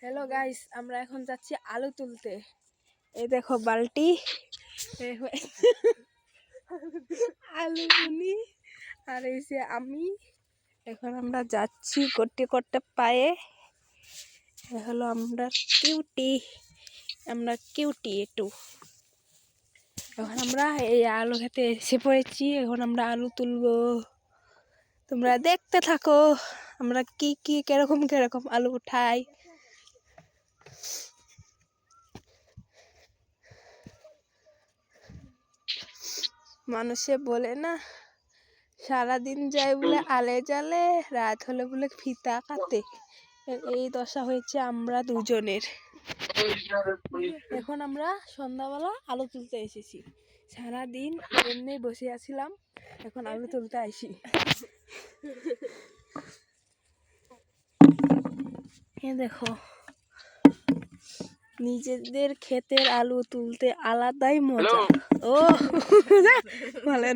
Hello guys, আমরা এখন যাচ্ছি আলু তুলতে। এই দেখো বালতি, আলু বুনি, আর এই যে আমি। এখন আমরা যাচ্ছি করতে করতে পায়ে। হলো আমরা কিউটি একটু। এখন আমরা এই আলু খেতে এসে পড়েছি। এখন আমরা আলু তুলবো, তোমরা দেখতে থাকো আমরা কি কি কিরকম কিরকম আলু উঠাই। মানুষে বলে না, সারাদিন যায় বলে আলে জালে, রাত হলে বলে ফিতা কাটে। এই দশা হয়েছে আমরা দুজনের। এখন আমরা সন্ধ্যাবেলা আলু তুলতে এসেছি। সারাদিন এমনি বসে আছিলাম, এখন আলু তুলতে আসি। দেখো, নিজেদের ক্ষেতের আলু তুলতে আলাদাই মজা। ও বলেন।